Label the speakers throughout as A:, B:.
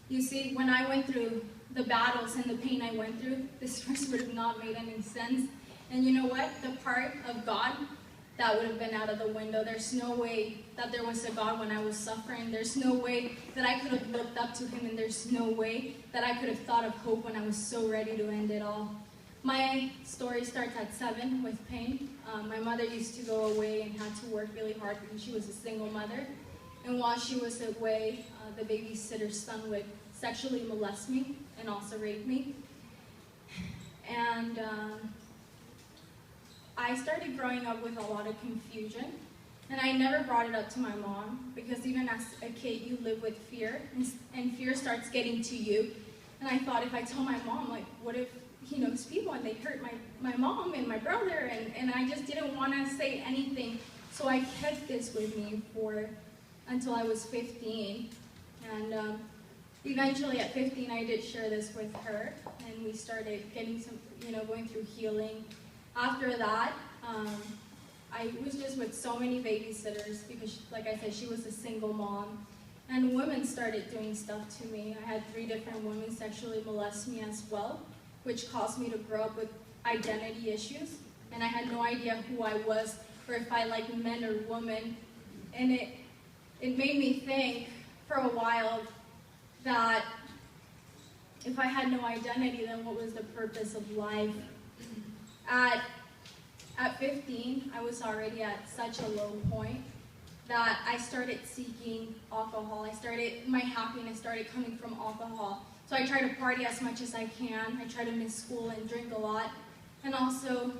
A: You see, when I went through the battles and the pain I went through, this verse would have not made any sense. And you know what? The part of God, that would have been out of the window. There's no way that there was a God when I was suffering. There's no way that I could have looked up to him, and there's no way that I could have thought of hope when I was so ready to end it all. My story starts at 7 with pain. My mother used to go away and had to work really hard because she was a single mother. And while she was away, the babysitter's son would sexually molest me and also rape me. And I started growing up with a lot of confusion. And I never brought it up to my mom because even as a kid, you live with fear, and fear starts getting to you. And I thought if I tell my mom, like, what if he knows people and they hurt my mom and my brother, and I just didn't want to say anything. So I kept this with me until I was 15. And eventually at 15, I did share this with her, and we started getting some, going through healing. After that, I was just with so many babysitters because, like I said, she was a single mom. And women started doing stuff to me. I had 3 different women sexually molest me as well, which caused me to grow up with identity issues. And I had no idea who I was or if I liked men or women. And it made me think for a while that if I had no identity, then what was the purpose of life? At 15, I was already at such a low point that I started seeking alcohol. My happiness started coming from alcohol. So I try to party as much as I can. I try to miss school and drink a lot. And also,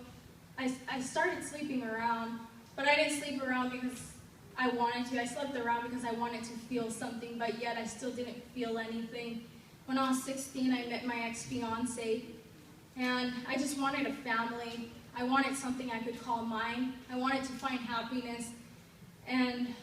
A: I started sleeping around, but I didn't sleep around because I wanted to. I slept around because I wanted to feel something, but yet I still didn't feel anything. When I was 16, I met my ex-fiance, and I just wanted a family. I wanted something I could call mine. I wanted to find happiness. And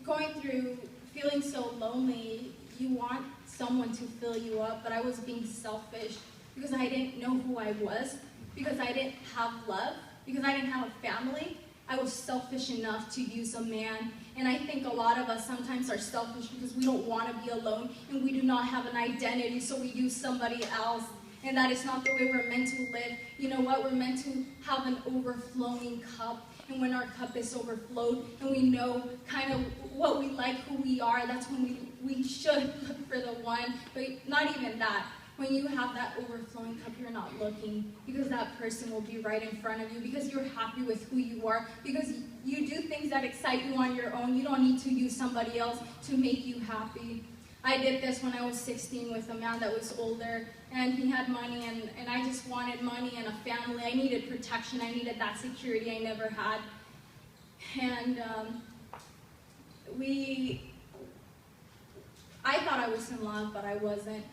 A: going through feeling so lonely, you want someone to fill you up, but I was being selfish because I didn't know who I was, because I didn't have love, because I didn't have a family. I was selfish enough to use a man. And I think a lot of us sometimes are selfish because we don't want to be alone and we do not have an identity, so we use somebody else. And that is not the way we're meant to live. You know what? We're meant to have an overflowing cup. And when our cup is overflowed and we know kind of what we like, who we are, that's when we should look for the one. But not even that. When you have that overflowing cup, you're not looking because that person will be right in front of you, because you're happy with who you are, because you do things that excite you on your own. You don't need to use somebody else to make you happy. I did this when I was 16 with a man that was older, and he had money, and I just wanted money and a family. I needed protection. I needed that security I never had. And I thought I was in love, but I wasn't.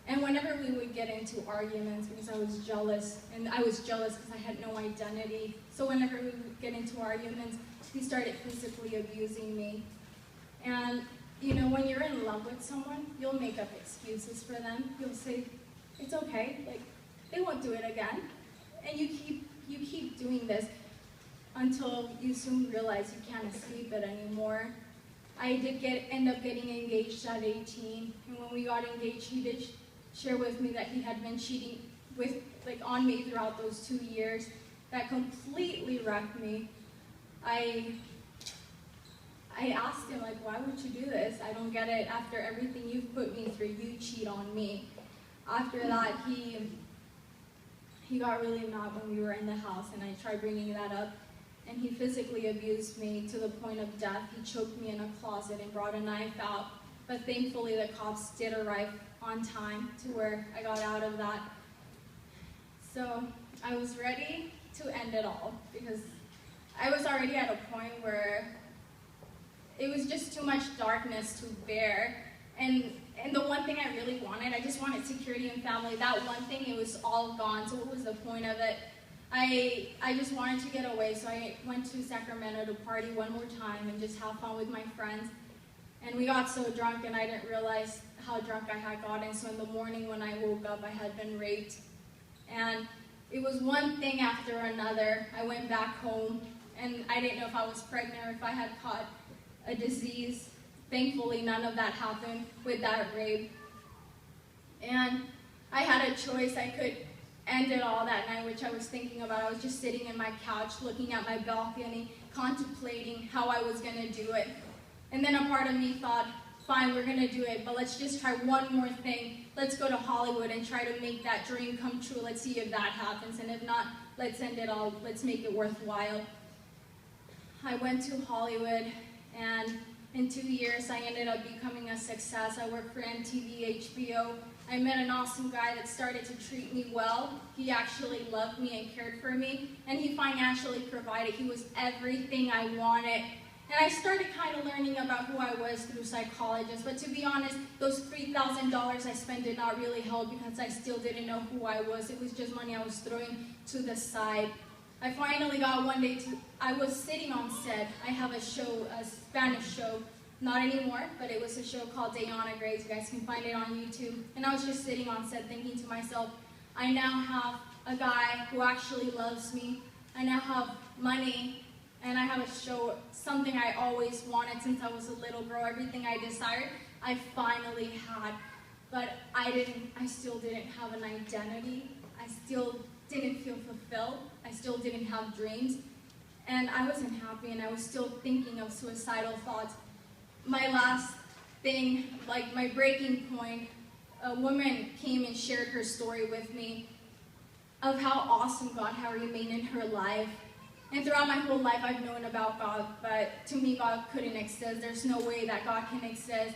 A: And whenever we would get into arguments, because I was jealous, and I was jealous because I had no identity, so whenever we would get into arguments, he started physically abusing me. And when you're in love with someone, you'll make up excuses for them. You'll say, it's okay, like, they won't do it again. And you keep doing this until you soon realize you can't escape it anymore. I did end up getting engaged at 18, and when we got engaged, he did share with me that he had been cheating on me throughout those 2 years. That completely wrecked me. I asked him, like, why would you do this? I don't get it. After everything you've put me through, you cheat on me. After that, he got really mad when we were in the house, and I tried bringing that up. And he physically abused me to the point of death. He choked me in a closet and brought a knife out. But thankfully, the cops did arrive on time to where I got out of that. So I was ready to end it all because I was already at a point where it was just too much darkness to bear. And the one thing I really wanted, I just wanted security and family. That one thing, it was all gone. So what was the point of it? I just wanted to get away, so I went to Sacramento to party one more time and just have fun with my friends. And we got so drunk, and I didn't realize how drunk I had gotten. So in the morning when I woke up, I had been raped. And it was one thing after another. I went back home, and I didn't know if I was pregnant or if I had caught a disease. Thankfully, none of that happened with that rape. And I had a choice. I could end it all that night, which I was thinking about. I was just sitting in my couch, looking at my balcony, contemplating how I was going to do it. And then a part of me thought, fine, we're going to do it, but let's just try one more thing. Let's go to Hollywood and try to make that dream come true. Let's see if that happens. And if not, let's end it all. Let's make it worthwhile. I went to Hollywood, and in 2 years, I ended up becoming a success. I worked for MTV, HBO. I met an awesome guy that started to treat me well. He actually loved me and cared for me, and he financially provided. He was everything I wanted. And I started kind of learning about who I was through psychologists, but to be honest, those $3,000 I spent did not really help because I still didn't know who I was. It was just money I was throwing to the side. I finally got one day I was sitting on set. I have a show, a Spanish show, not anymore, but it was a show called Diana Grace. You guys can find it on YouTube. And I was just sitting on set thinking to myself, I now have a guy who actually loves me. I now have money, and I have a show, something I always wanted since I was a little girl. Everything I desired, I finally had. But I still didn't have an identity. I still didn't feel fulfilled. I still didn't have dreams. And I wasn't happy, and I was still thinking of suicidal thoughts. My last thing, like my breaking point, a woman came and shared her story with me of how awesome God had remained in her life. And throughout my whole life, I've known about God, but to me, God couldn't exist. There's no way that God can exist.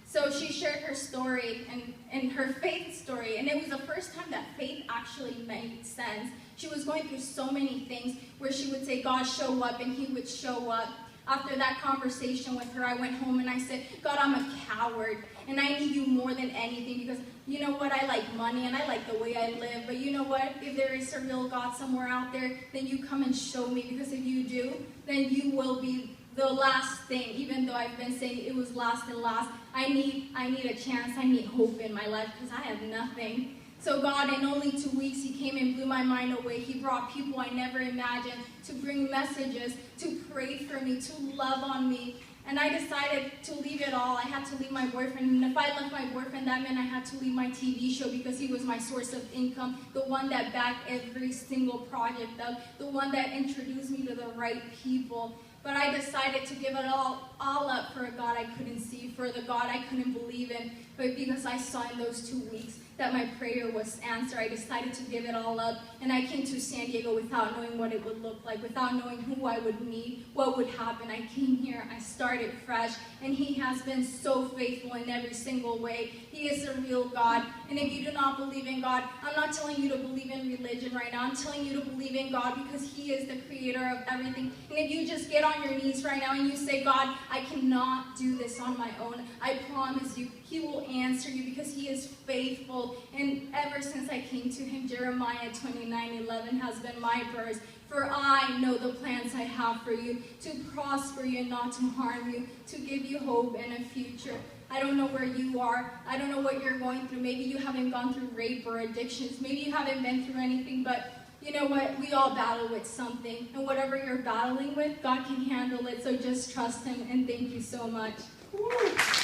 A: So she shared her story and her faith story, and it was the first time that faith actually made sense. She was going through so many things where she would say, God, show up, and he would show up. After that conversation with her, I went home and I said, God, I'm a coward, and I need you more than anything because, you know what, I like money and I like the way I live, but you know what, if there is a real God somewhere out there, then you come and show me, because if you do, then you will be the last thing. Even though I've been saying it was last and last, I need a chance, I need hope in my life because I have nothing. So God, in only 2 weeks, he came and blew my mind away. He brought people I never imagined to bring messages, to pray for me, to love on me. And I decided to leave it all. I had to leave my boyfriend. And if I left my boyfriend, that meant I had to leave my TV show because he was my source of income, the one that backed every single project up, the one that introduced me to the right people. But I decided to give it all up for a God I couldn't see, for the God I couldn't believe in. But because I saw in those 2 weeks that my prayer was answered, I decided to give it all up. And I came to San Diego without knowing what it would look like, without knowing who I would meet, what would happen. I came here, I started fresh, and he has been so faithful in every single way. He is a real God. And if you do not believe in God, I'm not telling you to believe in religion right now. I'm telling you to believe in God because he is the creator of everything. And if you just get on your knees right now and you say, God, I cannot do this on my own, I promise you, he will answer you because he is faithful. And ever since I came to him, Jeremiah 29:11 has been my verse. For I know the plans I have for you, to prosper you and not to harm you, to give you hope and a future. I don't know where you are. I don't know what you're going through. Maybe you haven't gone through rape or addictions. Maybe you haven't been through anything, but you know what? We all battle with something. And whatever you're battling with, God can handle it. So just trust him, and thank you so much. Woo.